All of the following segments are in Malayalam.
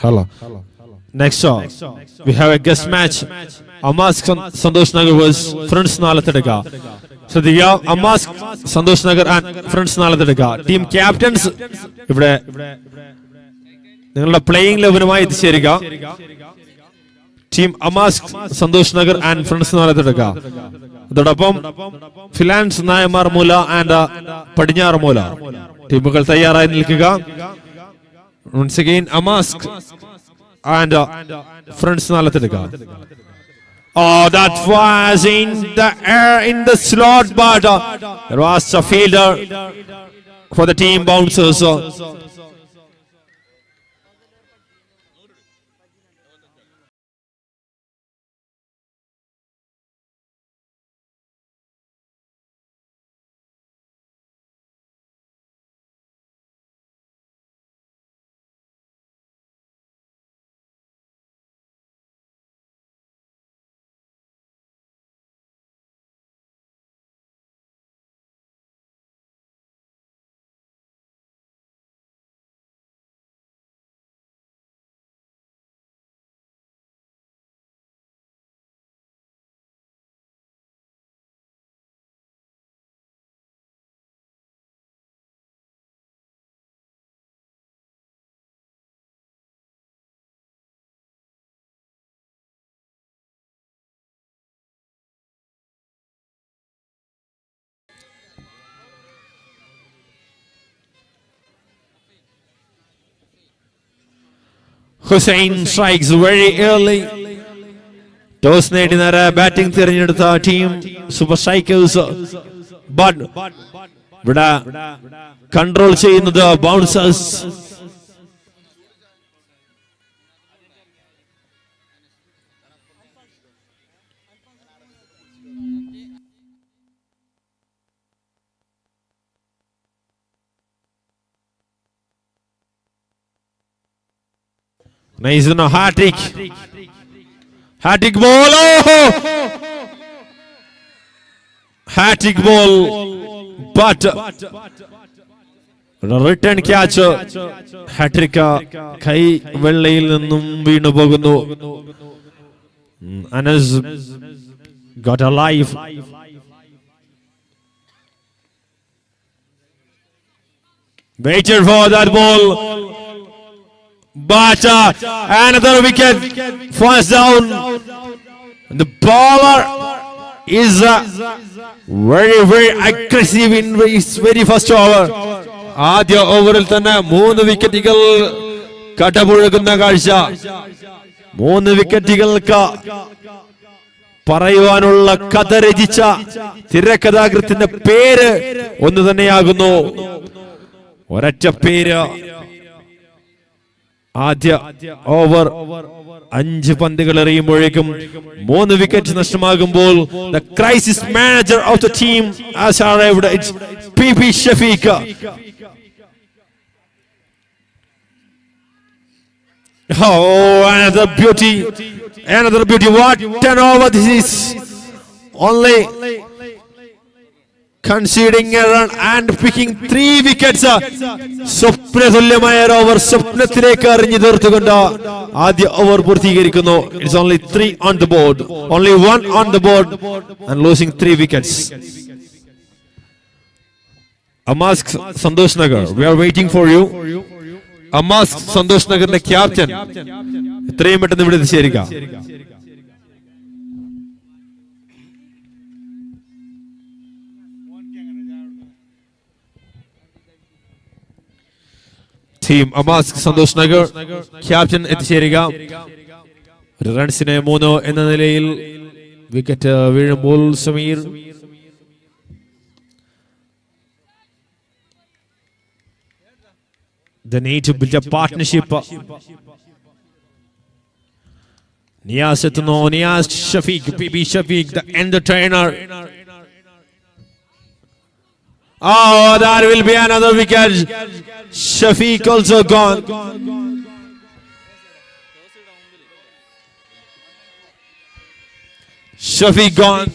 Hello. Next song, we have a guest match. Amask Santosh Nagar vs Friends Nalatadega. So the Amask Santosh Nagar and Friends Nalatadega. Team captains ഇവിടെ നിങ്ങളുടെ പ്ലേയിങ് ലെവലുമായി എത്തിച്ചേരുക. ടീം അമാസ്ക് സന്തോഷ് നഗർ ആൻഡ് ഫ്രണ്ട്സ് നാളത്തെടുക്കുക. അതോടൊപ്പം ഫിലാൻസ് നായമാർ മൂല ആൻഡ് പടിഞ്ഞാറ് മൂല ടീമുകൾ തയ്യാറായി നിൽക്കുക. Once again, Amask and friends നാളത്തെടുക്കുക. Oh, that was in the air in the slot, but there was a fielder for the team bouncers. Hussain strikes very early. Toss നേടി നേരെ ബാറ്റിംഗ് തിരഞ്ഞെടുത്ത ടീം സൂപ്പർ സ്ട്രൈക്കേഴ്സ്. ബട്ട് ഇവിടെ കൺട്രോൾ ചെയ്യുന്നത് bouncers. Nice no hat-trick. Hat-trick ball. Oh! Hat-trick ball. But return catch. Hat-trick കൈ വെള്ളയിൽ നിന്നും വീണു പോകുന്നു. Anas got alive. Waited for that ball. But another wicket falls down. The bowler is very aggressive in his very first over. ആദ്യ ഓവറിൽ തന്നെ 3 വിക്കറ്റുകൾ കടപുഴകുന്ന കാഴ്ച. 3 വിക്കറ്റുകൾക്ക് പറയുവാനുള്ള കഥ രചിച്ച തിരക്കഥാകൃത്തിന്റെ പേര് ഒന്ന് തന്നെയാകുന്നു. ഒരൊറ്റ പേര്. ആദ്യ ഓവർ 5 പന്തുകൾ എറിയുമ്പോഴേക്കും 3 wicket നഷ്ടമാകുമ്പോൾ the crisis manager of the team has arrived. It's PP Shafiq. Oh, another beauty. What an over this is. Only conceding a run and picking 3 wickets. സ്വപ്നതുല്യമായ ഓവർ സ്വപ്നത്തിലേക്ക് എറിഞ്ഞു തീർത്തുകൊണ്ട് ആദ്യ over പൂർത്തീകരിക്കുന്നു. It's only 3 on the board. Only 1 on the board and losing 3 wickets. Amask Santosh Nagar, we are waiting for you. Amask Santosh Nagarന്റെ ക്യാപ്റ്റൻ എത്രയും പെട്ടെന്ന് ഇവിടെ എത്തിച്ചേരുക. ടീം അമാസ്ക് സന്തോഷ് നഗർ ക്യാപ്റ്റൻ എത്തിച്ചേരുക. റൺസിന് 3 എന്ന നിലയിൽ വിക്കറ്റ് വീഴുമ്പോൾ Sameer the need to build a partnership. Niaz എത്തുന്നു. Niaz Shafiq, PB Shafiq, the entertainer. Oh, that will be another wicket. Shafiq also gone. Shafiq gone.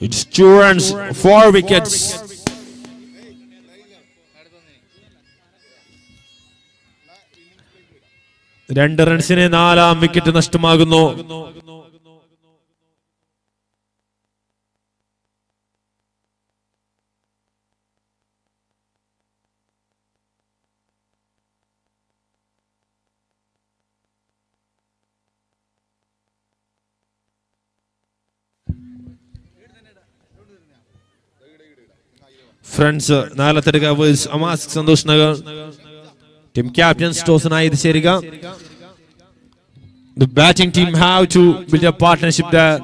It's 2 runs, 4 wickets. 2 റൺസിന് 4ാം വിക്കറ്റ് നഷ്ടമാകുന്നു. ഫ്രണ്ട്സ് നാലത്തെടുക്ക അമാസ് സന്തോഷ് നഗർ ടീം ക്യാപ്റ്റൻസ് ടോസിനായി ഇത് ചേരുക. The batting team have to build a partnership there.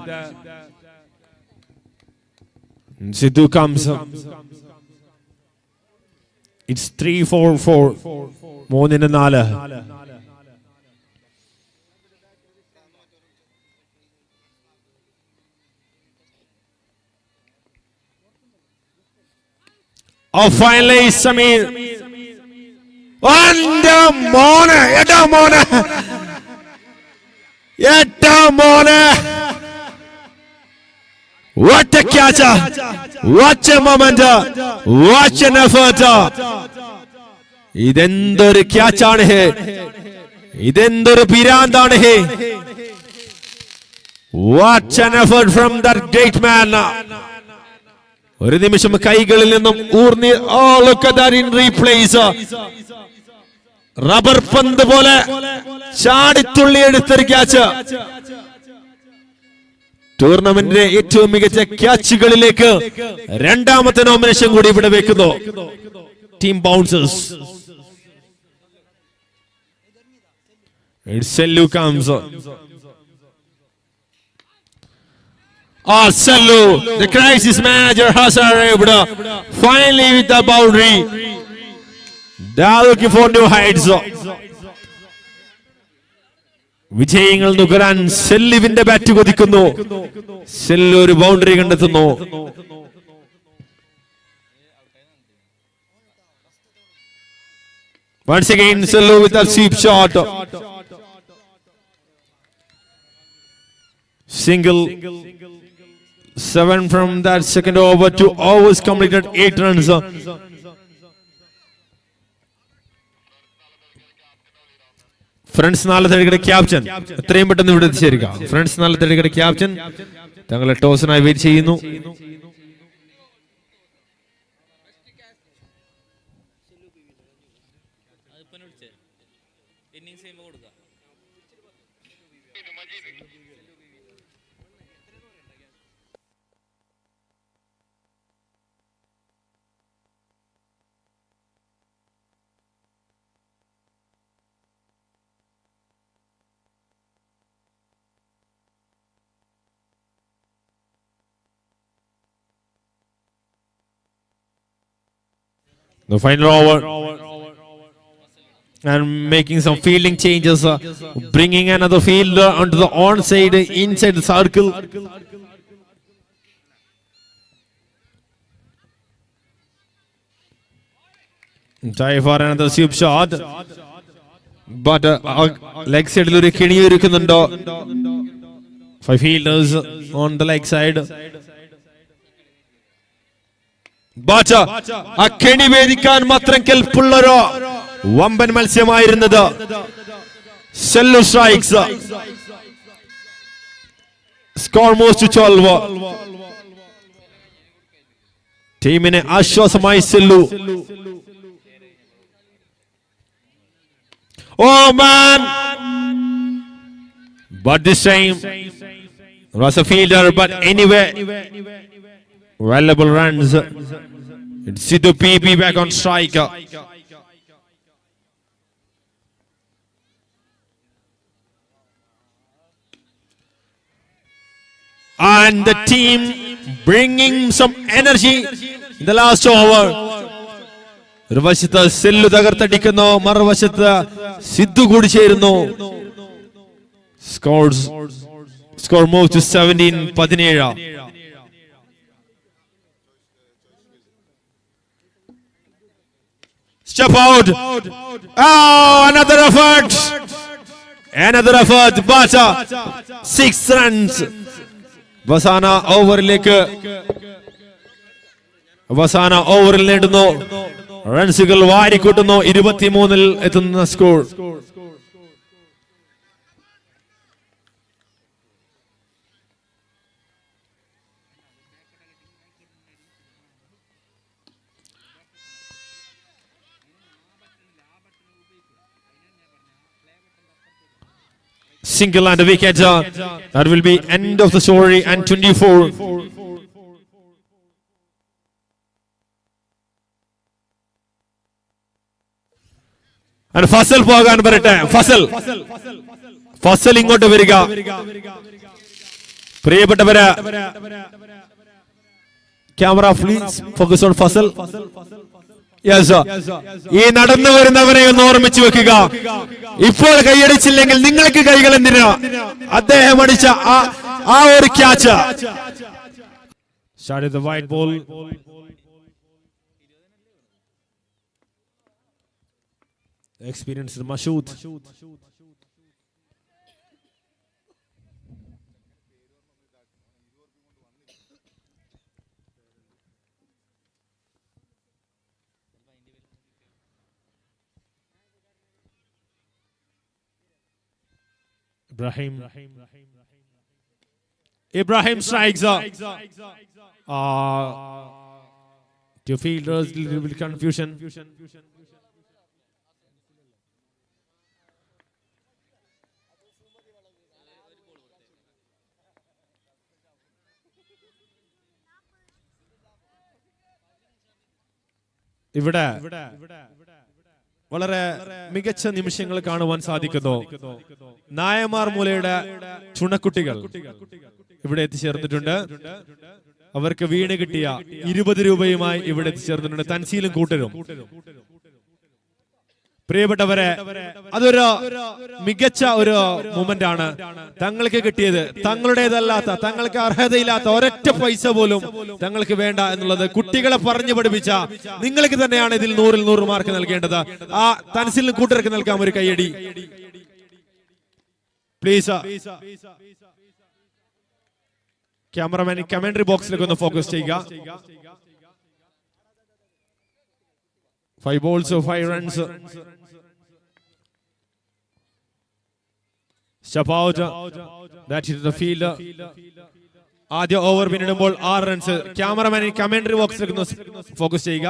Sidhu comes up. It's 3-4-4. 3-4. Oh, finally, Samir. And Mona. What a catch! What a moment! What an effort! ഇതെന്തൊരു ക്യാച്ചാണ് ഹേ, ഇതെന്തൊരു പിരാന്താണ് ഹേ. What an effort from that great man! ഒരു നിമിഷം കൈകളിൽ നിന്നും ഊർന്നി. Oh, look at that in replays. Rubber പന്ത് പോലെ ചാടിത്തുള്ളി എടുത്തൊരു ക്യാച്ച്. ടൂർണമെന്റിലെ ഏറ്റവും മികച്ച ക്യാച്ചുകളിലേക്ക് 2ാമത്തെ നോമിനേഷൻ കൂടി ഇവിടെ വെക്കുന്നു. Team bouncers. Sellu comes. Sellu, the crisis manager, has arrived finally with the boundary. They are looking for new heights. വിജയങ്ങൾ നുകരാൻ സെല്ലുവിന്റെ ബാറ്റ് കൊതിക്കുന്നു. സെല്ലു ഒരു ബൗണ്ടറി കണ്ടെത്തുന്നു. Once again, Sellu with a sweep shot. Single. 7 from that second over. 2 overs completed, 8 runs. Friends നാലത്തെ ക്യാപ്റ്റൻ എത്രയും പെട്ടെന്ന് ഇവിടെ എത്തിച്ചേരുക. ഫ്രണ്ട്സ് നാലത്തെ ക്യാപ്റ്റൻ തങ്ങളെ ടോസിനായി വെയിറ്റ് ചെയ്യുന്നു. The final over and making some fielding changes, bringing another fielder onto the onside inside the circle. Try for another sweep shot, but leg side lori keni irukkunundo. 5 fielders on the leg side. But a keni vedikkan matram kelpulloro വമ്പൻ മത്സരമായിരുന്നത്. Sellu strikes. Score moves to 12. ടീമിനെ ആശ്വാസമായി Sellu. Oh man! But this time there was a fielder, but anyway, valuable runs. It's Sidhu PB back on strike. And the team bringing some energy in the last over. ഒരു വശത്ത് സെല്ലു തകർത്തടിക്കുന്നു, മറുവശത്ത് സിദ്ധു കൂടി ചേരുന്നു. Score moves to 17. Step out. Oh, another effort. But 6 runs. അവസാന ഓവറിൽ നേടുന്നു. റൺസുകൾ വാരിക്കൂട്ടുന്നു. 23 എത്തുന്ന score. Single and a wicket. That will be end of the story. And 24. And Fasal പോകാൻ വരട്ടെ. ഫസൽ ഇങ്ങോട്ട് വരിക. പ്രിയപ്പെട്ടവരെ, camera please focus on Fazal. ഈ നടന്നു വരുന്നവരെ ഒന്ന് ഓർമ്മിച്ചു വെക്കുക. ഇപ്പോൾ കൈയടിച്ചില്ലെങ്കിൽ നിങ്ങൾക്ക് കൈകൾ എന്തിനാ? അദ്ദേഹം അടിച്ച ആ ഒരു catch. Started the white ball. Experienced Mashood. Ibrahim strikes up. Two fielders, a little bit confusion. ഇവിടെ വളരെ മികച്ച നിമിഷങ്ങൾ കാണുവാൻ സാധിക്കുന്നു. നായമാർ മൂലയുടെ ചുണക്കുട്ടികൾ ഇവിടെ എത്തിച്ചേർന്നിട്ടുണ്ട്. അവർക്ക് വീണ് കിട്ടിയ 20 രൂപയുമായി ഇവിടെ എത്തിച്ചേർന്നിട്ടുണ്ട്. തൻസീലും കൂട്ടരും. പ്രിയപ്പെട്ടവരെ, അതൊരു മികച്ച ഒരു മൊമെന്റ് ആണ്. തങ്ങൾക്ക് കിട്ടിയത് തങ്ങളുടേതല്ലാത്ത, തങ്ങൾക്ക് അർഹതയില്ലാത്ത ഒരൊറ്റ പൈസ പോലും തങ്ങൾക്ക് വേണ്ട എന്നുള്ളത് കുട്ടികളെ പറഞ്ഞു പഠിപ്പിച്ച നിങ്ങൾക്ക് തന്നെയാണ് ഇതിൽ 100-ൽ 100 മാർക്ക് നൽകേണ്ടത്. ആ തൻസീലിനും കൂട്ടർക്ക് നൽകാം ഒരു കൈയടി പ്ലീസ്. ക്യാമറമാൻ കമന്ററി ബോക്സിലേക്ക് ഒന്ന് ഫോക്കസ് ചെയ്യുക. 5 balls, 5 runs. Step out. That is the fielder. ആദ്യ ഓവർ പിന്നിടുമ്പോൾ 6 റൺസ്. ക്യാമറമാൻ കമന്ററി ബോക്സിലേക്ക് ഫോക്കസ് ചെയ്യുക.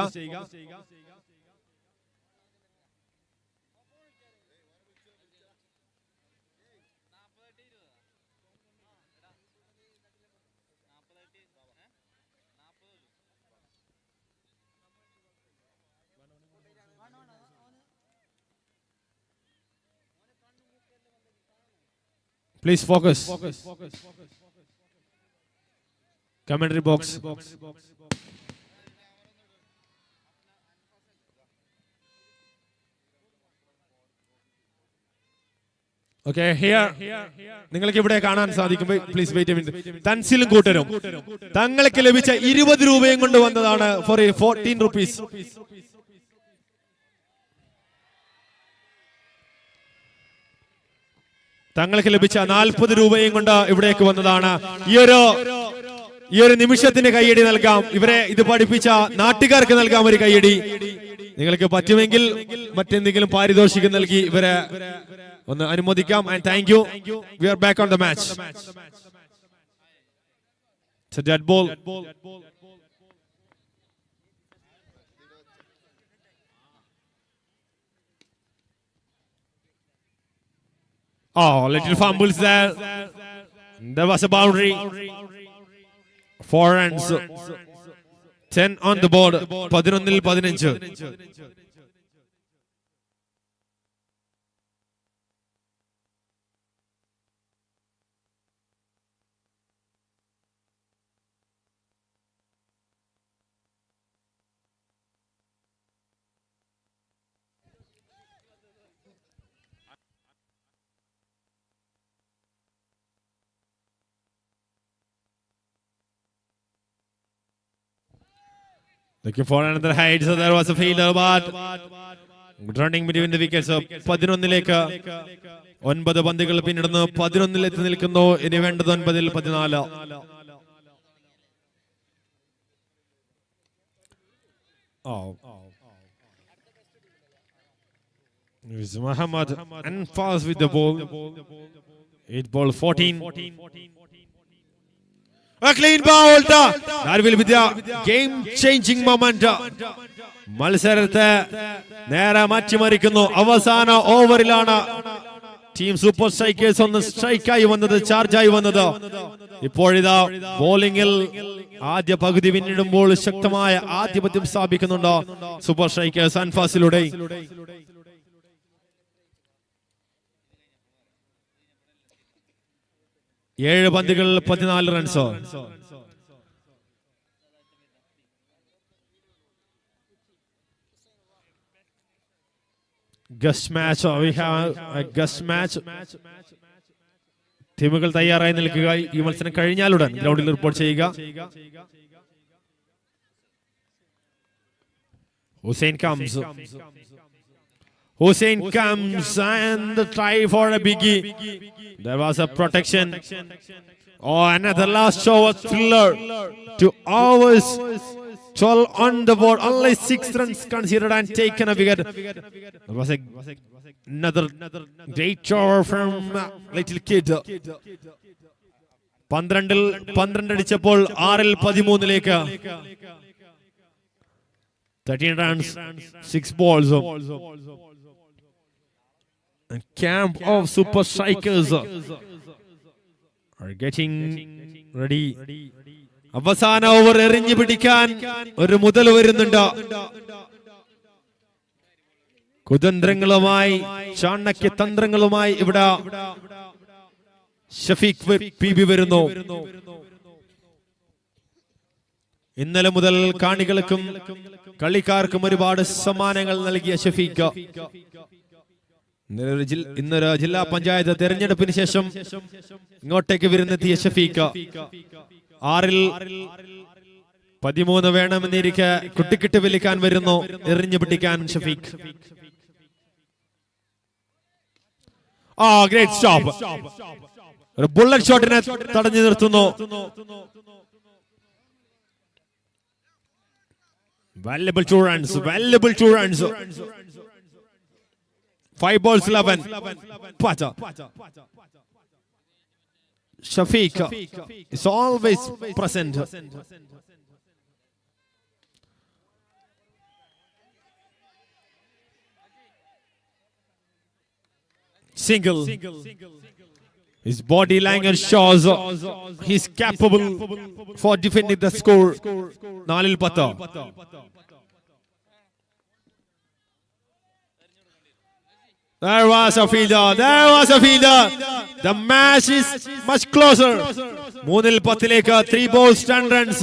Please focus. Commentary box. Okay, here നിങ്ങൾക്ക് ഇവിടെ കാണാൻ സാധിക്കും. Please wait a minute. തൻസീലും കൂട്ടരും തങ്ങൾക്ക് ലഭിച്ച 20 രൂപയും കൊണ്ട് വന്നതാണ് ഫോർ 14 rupees. തങ്ങൾക്ക് ലഭിച്ച 40 രൂപയും കൊണ്ട് ഇവിടേക്ക് വന്നതാണ്. ഈ ഒരു നിമിഷത്തിന് കൈയടി നൽകാം. ഇവരെ ഇത് പഠിപ്പിച്ച നാട്ടുകാർക്ക് നൽകാം ഒരു കൈയടി. നിങ്ങൾക്ക് പറ്റുമെങ്കിൽ മറ്റെന്തെങ്കിലും പാരിതോഷികം നൽകി ഇവരെ ഒന്ന് അനുമോദിക്കാം. And thank you. We are back on the match. It's a dead ball. Oh, little fumbles there. There was a boundary. 4 runs. 10 on the board. 11-ൽ 15. Looking for another height, so there was a fielder, but running between the wickets. 11-ലേക്ക് 9 പന്തുകൾ പിന്നിടുന്നു. 11-ൽ എത്തി നിൽക്കുന്നു. ഇനി വേണ്ടത് 9-ൽ 14. Muhammad and fast with the ball. 8 ball 14. A clean ball. That will be the game-changing moment. മത്സരത്തെ നേരെ മാറ്റിമറിക്കുന്നു. അവസാന ഓവറിലാണ് ടീം സൂപ്പർ സ്ട്രൈക്കേഴ്സ് ഒന്ന് സ്ട്രൈക്കായി വന്നത്, ചാർജായി വന്നത്. ഇപ്പോഴിതാ ബോളിംഗിൽ ആദ്യ പകുതി പിന്നിടുമ്പോൾ ശക്തമായ ആധിപത്യം സ്ഥാപിക്കുന്നുണ്ട് സൂപ്പർ സ്ട്രൈക്കേഴ്സ് അൻഫാസിലൂടെ. 7 പന്തുകൾ 14 runs. Guest match, we have a guest match. ടീമുകൾ തയ്യാറായി നിൽക്കുക. ഈ മത്സരം കഴിഞ്ഞാലുടൻ ഗ്രൗണ്ടിൽ റിപ്പോർട്ട് ചെയ്യുക. Hussain comes and the try for a biggie. There was a protection. Oh, another last show was thriller. 2 hours 12 on the board, only 6 runs considered and taken a wicket. There was another great over from little kid. 12 അടിച്ചപ്പോൾ 6-ൽ 13 13 runs, 6 balls. A camp of super strikers are getting ready. അവസാന ഓവർ എറിഞ്ഞു പിടിക്കാൻ ഒരു മുതൽ വരുന്നുണ്ട്. കുതന്ത്രങ്ങളുമായി, ചാണക്യ തന്ത്രങ്ങളുമായി ഇവിടെ ഷഫീഖ് PB വരുന്നു. ഇന്നലെ മുതൽ കാണികൾക്കും കളിക്കാർക്കും ഒരുപാട് സമ്മാനങ്ങൾ നൽകിയ ഷഫീഖ് ഇന്നൊരു ജില്ലാ പഞ്ചായത്ത് തെരഞ്ഞെടുപ്പിന് ശേഷം ഇങ്ങോട്ടേക്ക് വരുന്നെത്തിയ ഷഫീഖ് 6-ൽ 13 വേണമെന്നിരിക്കെ കുട്ടിക്കിട്ട് വിളിക്കാൻ വരുന്നു. എറിഞ്ഞു പിടിക്കാൻ ഷഫീഖ്. Great stop. ഒരു ബുള്ളറ്റ് ഷോട്ടിനെ തടഞ്ഞു നിർത്തുന്നു. Valuable 2 runs. 5 balls 11. Pata. Shafiq is always present. Single. His body language shows he's capable for defending the score. 4-ൽ 10. There was a fielder. The match is much closer. 3-ൽ 10 3 balls 10 runs.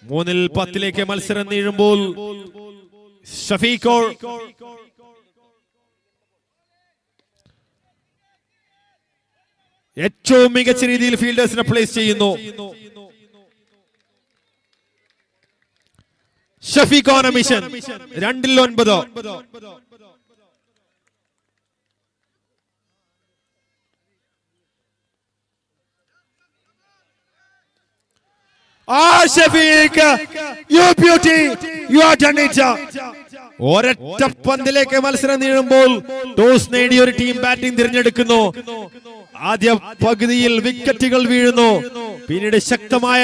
3-ൽ 10 മത്സരം നീളുമ്പോൾ ഷഫീഖ് ഏറ്റവും മികച്ച രീതിയിൽ ഫീൽഡേഴ്സിനെ പ്ലേസ് ചെയ്യുന്നു. Shafiq on a mission. 2-ൽ 9. Shafiq, you beauty, you are done it. ഒരൊറ്റ പന്തിലേക്ക് മത്സരം നീളുമ്പോൾ ടോസ് നേടിയ ഒരു ടീം ബാറ്റിംഗ് തിരഞ്ഞെടുക്കുന്നു. ആദ്യ പകുതിയിൽ വിക്കറ്റുകൾ വീഴുന്നു. പിന്നീട് ശക്തമായ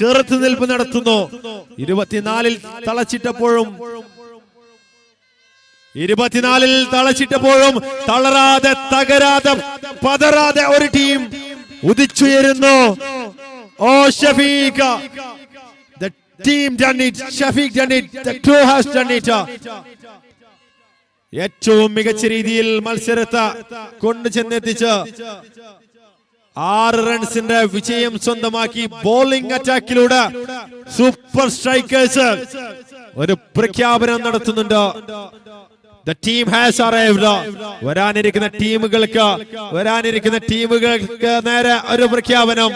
ചെറുത്തുനിൽപ്പ് നടത്തുന്നു. 24-ൽ തളച്ചിട്ടപ്പോഴും തളരാതെ, തകരാതെ, പതറാതെ ഒരു team ഉദിച്ചുയരുന്നു. Shafiq, the team done it. Shafiq done it. The crew has done it. ഏറ്റവും മികച്ച രീതിയിൽ മത്സരത്തെ കൊണ്ടു ചെന്നെത്തിച്ച് 6 റൺസിന്റെ വിജയം സ്വന്തമാക്കി ബോളിംഗ് അറ്റാക്കിലൂടെ സൂപ്പർ സ്ട്രൈക്കേഴ്സ് ഒരു പ്രഖ്യാപനം നടത്തുന്നുണ്ട്. The team has arrived. വരാനിരിക്കുന്ന ടീമുകൾക്ക് നേരെ ഒരു പ്രഖ്യാപനം.